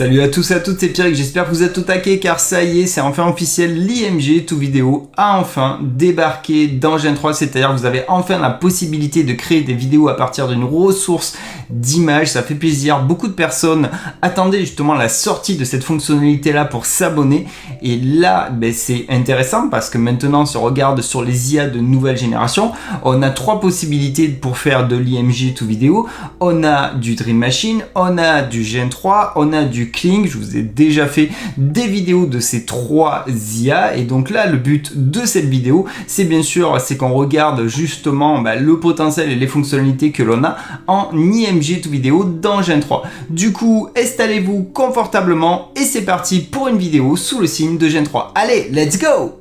Salut à tous et à toutes, c'est Pierre, j'espère que vous êtes au taquet car ça y est, c'est enfin officiel, l'IMG To Video a enfin débarqué dans Gen 3, c'est-à-dire que vous avez enfin la possibilité de créer des vidéos à partir d'une ressource d'images, ça fait plaisir, beaucoup de personnes attendaient justement la sortie de cette fonctionnalité-là pour s'abonner et là c'est intéressant parce que maintenant si on regarde sur les IA de nouvelle génération, on a trois possibilités pour faire de l'IMG To Video, on a du Dream Machine, on a du Gen 3, on a du Kling. Je vous ai déjà fait des vidéos de ces trois IA et donc là le but de cette vidéo c'est bien sûr qu'on regarde justement le potentiel et les fonctionnalités que l'on a en IMG To Video dans Gen 3. Du coup installez-vous confortablement et c'est parti pour une vidéo sous le signe de Gen 3. Allez, let's go!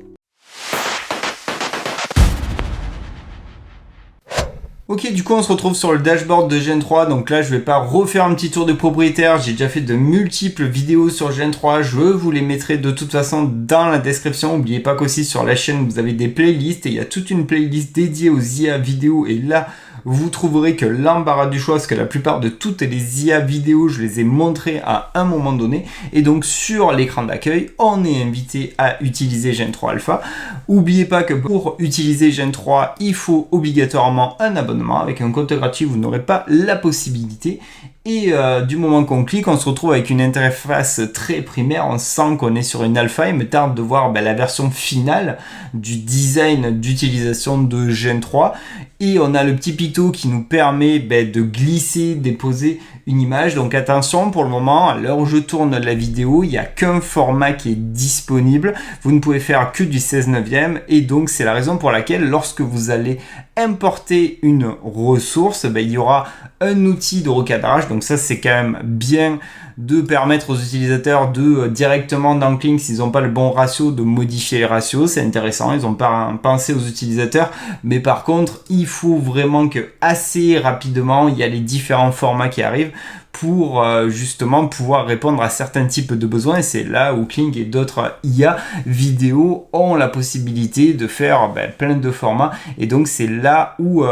Ok, du coup on se retrouve sur le dashboard de Gen 3, donc là je vais pas refaire un petit tour de propriétaire, j'ai déjà fait de multiples vidéos sur Gen 3, je vous les mettrai de toute façon dans la description. N'oubliez pas qu'aussi sur la chaîne vous avez des playlists et il y a toute une playlist dédiée aux IA vidéo et là vous trouverez que l'embarras du choix, parce que la plupart de toutes les IA vidéo, je les ai montrées à un moment donné. Et donc sur l'écran d'accueil, on est invité à utiliser Gen 3 Alpha. N'oubliez pas que pour utiliser Gen 3, il faut obligatoirement un abonnement. Avec un compte gratuit, vous n'aurez pas la possibilité. Et du moment qu'on clique, on se retrouve avec une interface très primaire. On sent qu'on est sur une alpha. Il me tarde de voir la version finale du design d'utilisation de Gen 3. Et on a le petit picto qui nous permet de glisser, déposer une image. Donc attention, pour le moment, à l'heure où je tourne la vidéo, il n'y a qu'un format qui est disponible. Vous ne pouvez faire que du 16/9. Et donc c'est la raison pour laquelle lorsque vous allez importer une ressource, il y aura un outil de recadrage. Donc ça c'est quand même bien de permettre aux utilisateurs de directement dans Kling, s'ils n'ont pas le bon ratio, de modifier les ratios. C'est intéressant, ils n'ont pas pensé aux utilisateurs, mais par contre il faut vraiment que assez rapidement il y a les différents formats qui arrivent pour justement pouvoir répondre à certains types de besoins. Et c'est là où Kling et d'autres IA vidéo ont la possibilité de faire plein de formats. Et donc c'est là où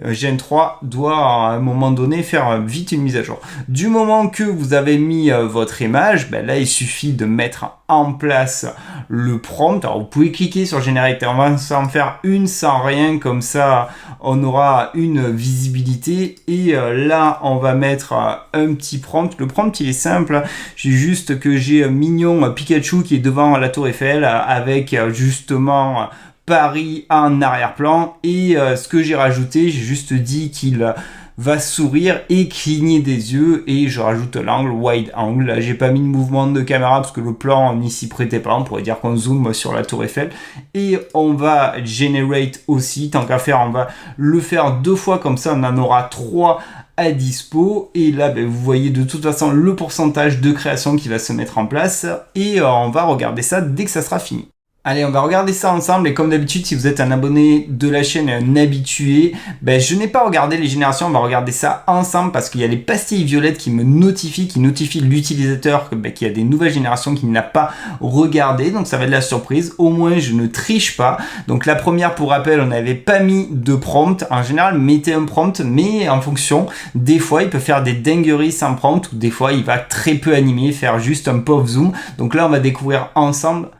Gen 3 doit à un moment donné faire vite une mise à jour. Du moment que vous avez mis votre image, là il suffit de mettre en place le prompt. Alors vous pouvez cliquer sur Generate, on va s'en faire une sans rien, comme ça on aura une visibilité et là on va mettre un petit prompt. Le prompt il est simple, j'ai juste que j'ai mignon Pikachu qui est devant la tour Eiffel avec justement Paris en arrière-plan et ce que j'ai rajouté, j'ai juste dit qu'il va sourire et cligner des yeux et je rajoute l'angle wide angle. Là j'ai pas mis de mouvement de caméra parce que le plan n'y s'y prêtait pas, on pourrait dire qu'on zoome sur la tour Eiffel et on va generate aussi, tant qu'à faire on va le faire deux fois, comme ça on en aura trois à dispo et là vous voyez de toute façon le pourcentage de création qui va se mettre en place et on va regarder ça dès que ça sera fini. Allez, on va regarder ça ensemble et comme d'habitude, si vous êtes un abonné de la chaîne et un habitué, je n'ai pas regardé les générations, on va regarder ça ensemble parce qu'il y a les pastilles violettes qui me notifient, qui notifient l'utilisateur qu'il y a des nouvelles générations qu'il n'a pas regardé, donc ça va être la surprise. Au moins, je ne triche pas. Donc la première, pour rappel, on n'avait pas mis de prompt. En général, mettez un prompt, mais en fonction, des fois, il peut faire des dingueries sans prompt ou des fois, il va très peu animer, faire juste un pop zoom. Donc là, on va découvrir ensemble.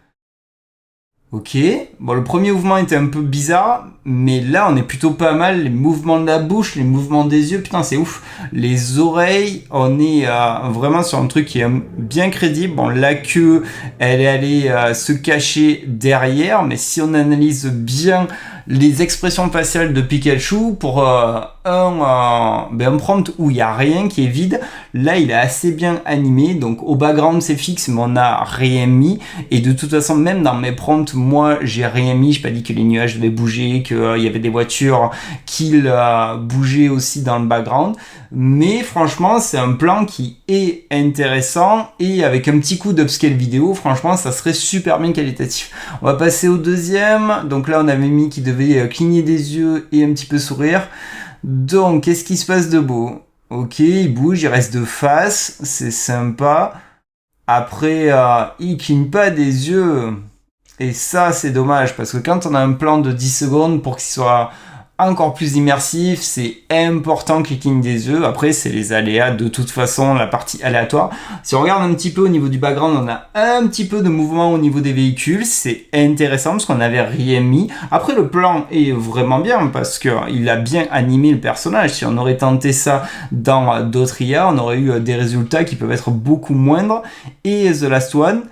Ok, bon le premier mouvement était un peu bizarre, mais là on est plutôt pas mal, les mouvements de la bouche, les mouvements des yeux, putain c'est ouf, les oreilles, on est vraiment sur un truc qui est bien crédible. Bon la queue, elle est allée se cacher derrière, mais si on analyse bien les expressions faciales de Pikachu pour un prompt où il n'y a rien qui est vide, là il est assez bien animé, donc au background c'est fixe mais on n'a rien mis et de toute façon même dans mes prompts moi j'ai rien mis, j'ai pas dit que les nuages devaient bouger, qu'il y avait des voitures qui bougeaient aussi dans le background, mais franchement c'est un plan qui est intéressant et avec un petit coup d'upscale vidéo franchement ça serait super bien qualitatif. On va passer au deuxième, donc là on avait mis qu'il devait cligner des yeux et un petit peu sourire. Donc qu'est-ce qui se passe de beau? Ok, il bouge, il reste de face, c'est sympa. Après il cligne pas des yeux et ça c'est dommage parce que quand on a un plan de 10 secondes pour qu'il soit encore plus immersif, c'est important que il cligne des yeux. Après, c'est les aléas de toute façon, la partie aléatoire. Si on regarde un petit peu au niveau du background, on a un petit peu de mouvement au niveau des véhicules. C'est intéressant parce qu'on n'avait rien mis. Après, le plan est vraiment bien parce que il a bien animé le personnage. Si on aurait tenté ça dans d'autres IA, on aurait eu des résultats qui peuvent être beaucoup moindres. Et The Last One,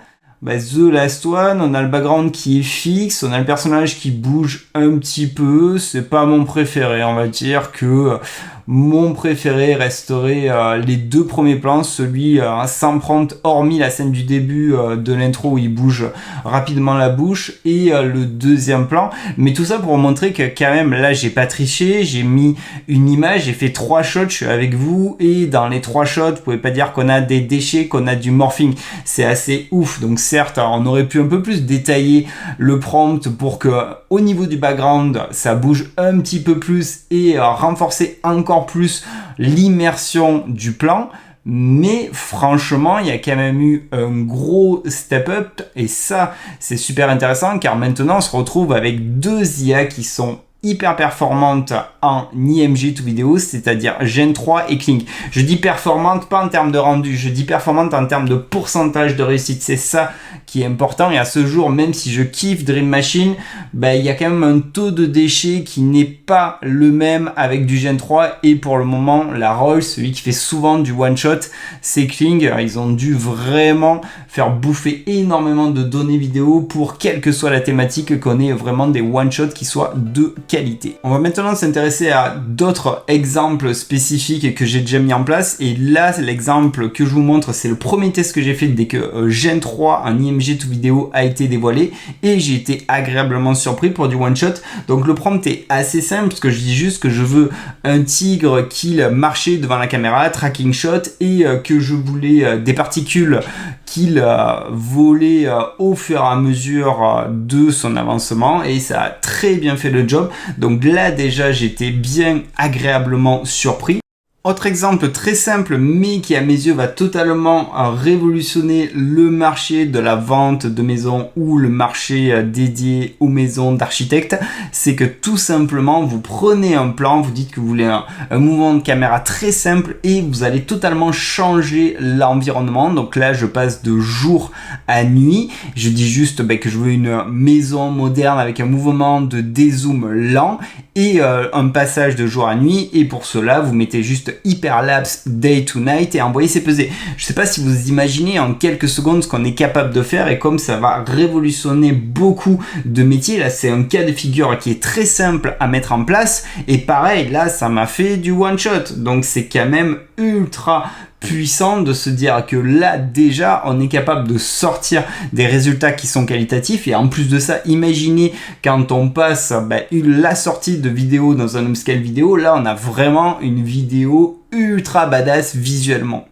The Last One, on a le background qui est fixe, on a le personnage qui bouge un petit peu, c'est pas mon préféré, on va dire que mon préféré resterait les deux premiers plans, celui sans prendre, hormis la scène du début de l'intro où il bouge rapidement la bouche, et le deuxième plan. Mais tout ça pour montrer que quand même, là, j'ai pas triché, j'ai mis une image, j'ai fait 3 shots, je suis avec vous, et dans les 3 shots, vous pouvez pas dire qu'on a des déchets, qu'on a du morphing. C'est assez ouf. Donc certes, on aurait pu un peu plus détailler le prompt pour que, au niveau du background, ça bouge un petit peu plus et renforcer encore plus l'immersion du plan, mais franchement il y a quand même eu un gros step up et ça c'est super intéressant car maintenant on se retrouve avec 2 IA qui sont hyper performante en IMG to vidéo, c'est-à-dire Gen 3 et Kling. Je dis performante pas en termes de rendu, je dis performante en termes de pourcentage de réussite. C'est ça qui est important et à ce jour, même si je kiffe Dream Machine, il y a quand même un taux de déchets qui n'est pas le même avec du Gen 3 et pour le moment, la Rolls, celui qui fait souvent du one-shot, c'est Kling. Ils ont dû vraiment faire bouffer énormément de données vidéo pour quelle que soit la thématique qu'on ait vraiment des one-shots qui soient de qualité. On va maintenant s'intéresser à d'autres exemples spécifiques que j'ai déjà mis en place et là l'exemple que je vous montre c'est le premier test que j'ai fait dès que Gen 3 en IMG to vidéo a été dévoilé et j'ai été agréablement surpris pour du one shot. Donc le prompt est assez simple parce que je dis juste que je veux un tigre qui marchait devant la caméra, tracking shot, et que je voulais des particules qu'il volait au fur et à mesure de son avancement et ça a très bien fait le job. Donc là déjà j'étais bien agréablement surpris. Autre exemple très simple mais qui à mes yeux va totalement révolutionner le marché de la vente de maisons ou le marché dédié aux maisons d'architectes, c'est que tout simplement vous prenez un plan, vous dites que vous voulez un mouvement de caméra très simple et vous allez totalement changer l'environnement. Donc là je passe de jour à nuit, je dis juste que je veux une maison moderne avec un mouvement de dézoom lent et un passage de jour à nuit et pour cela vous mettez juste hyperlapse day to night et envoyer ses pesées. Je sais pas si vous imaginez en quelques secondes ce qu'on est capable de faire et comme ça va révolutionner beaucoup de métiers. Là c'est un cas de figure qui est très simple à mettre en place et pareil là ça m'a fait du one shot donc c'est quand même ultra puissant de se dire que là déjà on est capable de sortir des résultats qui sont qualitatifs et en plus de ça imaginez quand on passe la sortie de vidéo dans un upscale vidéo, là on a vraiment une vidéo ultra badass visuellement.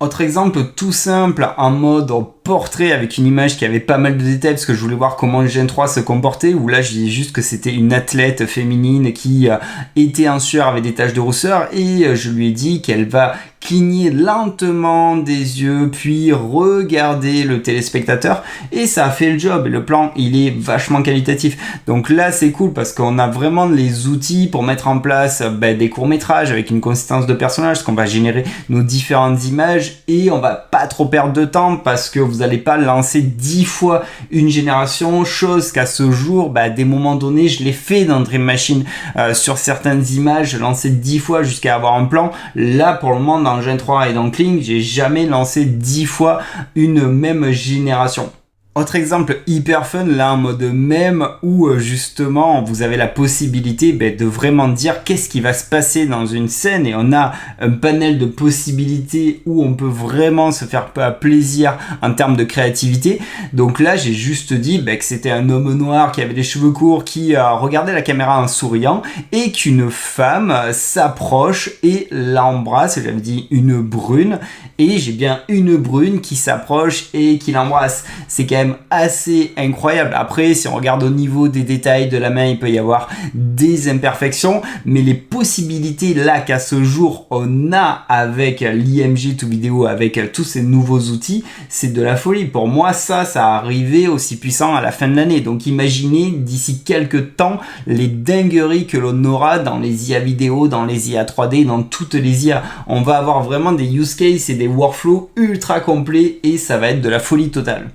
Autre exemple tout simple en mode portrait avec une image qui avait pas mal de détails parce que je voulais voir comment le Gen 3 se comportait où là je disais juste que c'était une athlète féminine qui était en sueur avec des taches de rousseur et je lui ai dit qu'elle va cligner lentement des yeux puis regarder le téléspectateur et ça a fait le job et le plan il est vachement qualitatif. Donc là c'est cool parce qu'on a vraiment les outils pour mettre en place des courts-métrages avec une consistance de personnage parce qu'on va générer nos différentes images et on va pas trop perdre de temps parce que vous n'allez pas lancer 10 fois une génération, chose qu'à ce jour, à des moments donnés, je l'ai fait dans Dream Machine sur certaines images, je lançais 10 fois jusqu'à avoir un plan. Là, pour le moment, dans Gen 3 et dans Kling, j'ai jamais lancé 10 fois une même génération. Autre exemple hyper fun, là en mode mème où justement vous avez la possibilité de vraiment dire qu'est-ce qui va se passer dans une scène et on a un panel de possibilités où on peut vraiment se faire plaisir en termes de créativité. Donc là j'ai juste dit que c'était un homme noir qui avait les cheveux courts qui regardait la caméra en souriant et qu'une femme s'approche et l'embrasse. J'avais dit une brune et j'ai bien une brune qui s'approche et qui l'embrasse. C'est quand même même assez incroyable. Après, si on regarde au niveau des détails de la main, il peut y avoir des imperfections, mais les possibilités là qu'à ce jour on a avec l'IMG to Video, avec tous ces nouveaux outils, c'est de la folie. Pour moi, ça arrivait aussi puissant à la fin de l'année. Donc imaginez d'ici quelques temps les dingueries que l'on aura dans les IA vidéo, dans les IA 3D, dans toutes les IA. On va avoir vraiment des use cases et des workflows ultra complets et ça va être de la folie totale.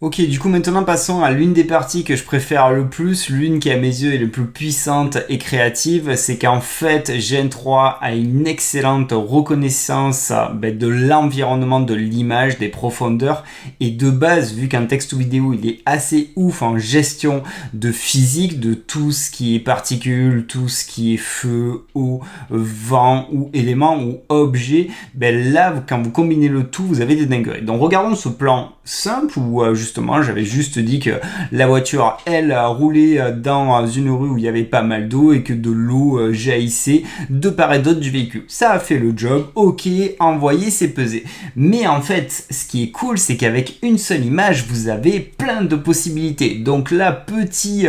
Ok, du coup maintenant passons à l'une des parties que je préfère le plus, l'une qui à mes yeux est le plus puissante et créative, c'est qu'en fait Gen 3 a une excellente reconnaissance de l'environnement, de l'image, des profondeurs, et de base, vu qu'un texte ou vidéo il est assez ouf en gestion de physique, de tout ce qui est particules, tout ce qui est feu, eau, vent ou éléments ou objets, là quand vous combinez le tout, vous avez des dingueries. Donc regardons ce plan simple où justement j'avais juste dit que la voiture elle roulait dans une rue où il y avait pas mal d'eau et que de l'eau jaillissait de part et d'autre du véhicule. Ça a fait le job, ok, envoyé, c'est pesé. Mais en fait ce qui est cool c'est qu'avec une seule image vous avez plein de possibilités. Donc là petit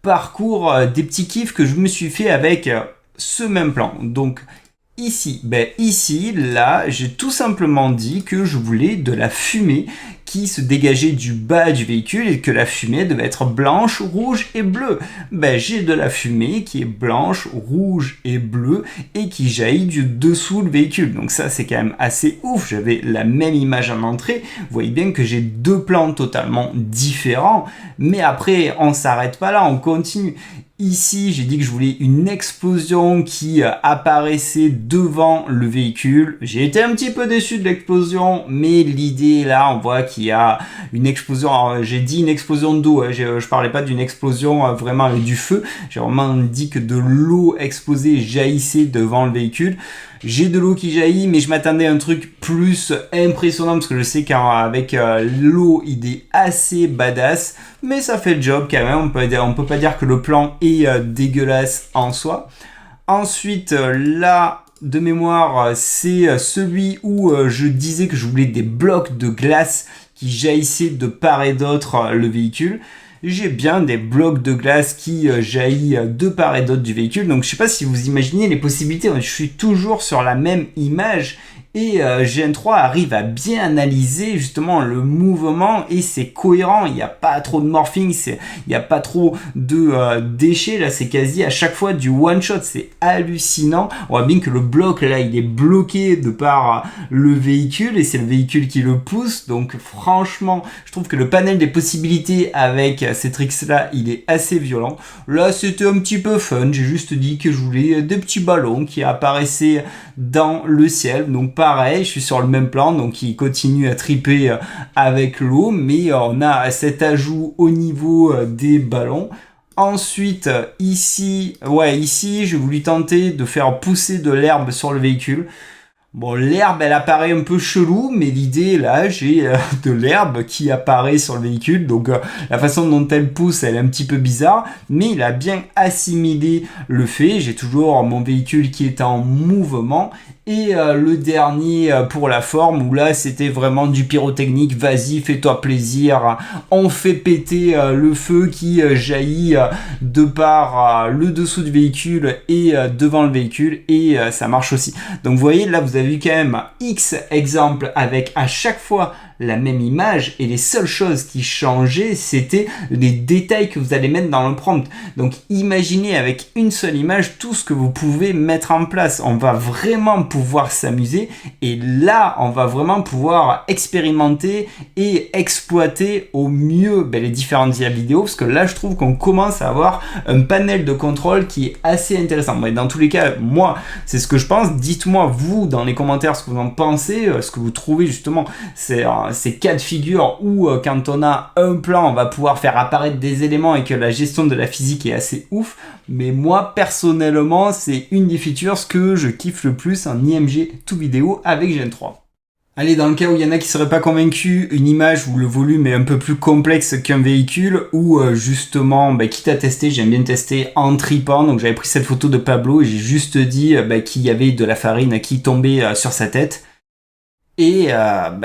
parcours des petits kiffs que je me suis fait avec ce même plan. Donc ici, là, j'ai tout simplement dit que je voulais de la fumée qui se dégageait du bas du véhicule et que la fumée devait être blanche, rouge et bleue. J'ai de la fumée qui est blanche, rouge et bleue et qui jaillit du dessous le véhicule. Donc ça, c'est quand même assez ouf. J'avais la même image en entrée. Vous voyez bien que j'ai deux plans totalement différents. Mais après, on s'arrête pas là, on continue. Ici, j'ai dit que je voulais une explosion qui apparaissait devant le véhicule. J'ai été un petit peu déçu de l'explosion, mais l'idée là, on voit qu'il y a une explosion. Alors, j'ai dit une explosion d'eau, je parlais pas d'une explosion vraiment avec du feu. J'ai vraiment dit que de l'eau explosée jaillissait devant le véhicule. J'ai de l'eau qui jaillit, mais je m'attendais à un truc plus impressionnant parce que je sais qu'avec l'eau, il est assez badass, mais ça fait le job quand même. On peut pas dire que le plan est dégueulasse en soi. Ensuite, là, de mémoire, c'est celui où je disais que je voulais des blocs de glace qui jaillissaient de part et d'autre le véhicule. J'ai bien des blocs de glace qui jaillissent de part et d'autre du véhicule. Donc je sais pas si vous imaginez les possibilités. Je suis toujours sur la même image. Et Gen 3 arrive à bien analyser justement le mouvement et c'est cohérent, il n'y a pas trop de morphing, il n'y a pas trop de déchets, là c'est quasi à chaque fois du one shot, c'est hallucinant. On voit bien que le bloc là il est bloqué de par le véhicule et c'est le véhicule qui le pousse, donc franchement je trouve que le panel des possibilités avec ces tricks là il est assez violent. Là c'était un petit peu fun, j'ai juste dit que je voulais des petits ballons qui apparaissaient dans le ciel, donc pareil, je suis sur le même plan, donc il continue à triper avec l'eau, mais on a cet ajout au niveau des ballons. Ensuite, ici, j'ai voulu tenter de faire pousser de l'herbe sur le véhicule. Bon, l'herbe, elle apparaît un peu chelou, mais l'idée, là, j'ai de l'herbe qui apparaît sur le véhicule. Donc, la façon dont elle pousse, elle est un petit peu bizarre, mais il a bien assimilé le fait. J'ai toujours mon véhicule qui est en mouvement. Et le dernier pour la forme, où là, c'était vraiment du pyrotechnique. Vas-y, fais-toi plaisir. On fait péter le feu qui jaillit de par le dessous du véhicule et devant le véhicule. Et ça marche aussi. Donc, vous voyez, là, vous avez vu quand même X exemples avec à chaque fois la même image et les seules choses qui changeaient c'était les détails que vous allez mettre dans le prompt. Donc imaginez avec une seule image tout ce que vous pouvez mettre en place. On va vraiment pouvoir s'amuser et là on va vraiment pouvoir expérimenter et exploiter au mieux les différentes IA vidéo parce que là je trouve qu'on commence à avoir un panel de contrôle qui est assez intéressant. Mais dans tous les cas, moi c'est ce que je pense. Dites-moi vous dans les commentaires ce que vous en pensez, ce que vous trouvez justement ces cas de figure où quand on a un plan on va pouvoir faire apparaître des éléments et que la gestion de la physique est assez ouf. Mais moi personnellement c'est une des features que je kiffe le plus en IMG to Video avec Gen 3. Allez, dans le cas où il y en a qui seraient pas convaincus, une image où le volume est un peu plus complexe qu'un véhicule, ou justement, quitte à tester, j'aime bien tester en tripant. Donc j'avais pris cette photo de Pablo et j'ai juste dit qu'il y avait de la farine qui tombait sur sa tête. Et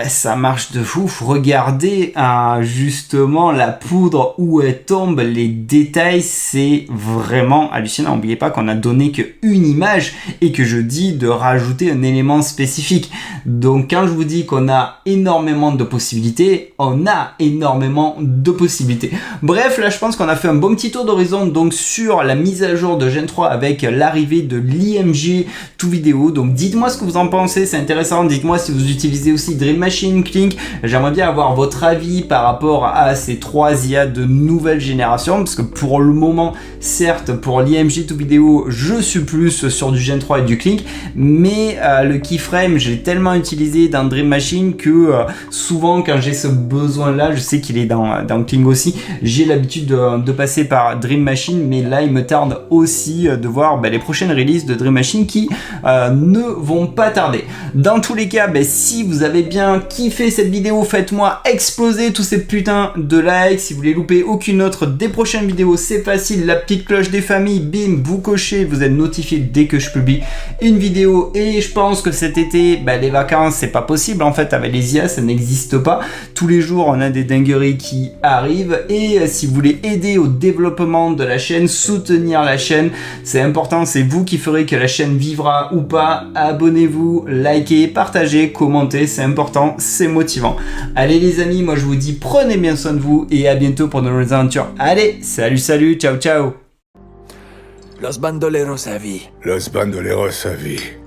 ça marche de fou. Regardez justement la poudre où elle tombe, les détails, c'est vraiment hallucinant. N'oubliez pas qu'on a donné qu'une image et que je dis de rajouter un élément spécifique. Donc quand je vous dis qu'on a énormément de possibilités, on a énormément de possibilités. Bref, là je pense qu'on a fait un bon petit tour d'horizon donc sur la mise à jour de Gen 3 avec l'arrivée de l'IMG tout vidéo. Donc dites-moi ce que vous en pensez, c'est intéressant. Dites-moi si vous utilisez aussi Dream Machine, Kling. J'aimerais bien avoir votre avis par rapport à ces 3 IA de nouvelle génération, parce que pour le moment, certes, pour l'IMG tout vidéo, je suis plus sur du Gen 3 et du Kling, mais le keyframe, j'ai tellement utilisé dans Dream Machine que souvent quand j'ai ce besoin-là, je sais qu'il est dans Kling aussi, j'ai l'habitude de passer par Dream Machine, mais là, il me tarde aussi de voir les prochaines releases de Dream Machine qui ne vont pas tarder. Dans tous les cas, si vous avez bien kiffé cette vidéo, faites-moi exploser tous ces putains de likes. Si vous voulez louper aucune autre des prochaines vidéos, c'est facile, la petite cloche des familles, bim, vous cochez, vous êtes notifié dès que je publie une vidéo. Et je pense que cet été, les vacances, c'est pas possible en fait, avec les IA, ça n'existe pas. Tous les jours, on a des dingueries qui arrivent. Et si vous voulez aider au développement de la chaîne, soutenir la chaîne, c'est important, c'est vous qui ferez que la chaîne vivra ou pas. Abonnez-vous, likez, partagez, commentez, c'est important, c'est motivant. Allez les amis, moi je vous dis prenez bien soin de vous et à bientôt pour de nouvelles aventures. Allez, salut, ciao ciao. Los bandoleros à vie. Los bandoleros à vie.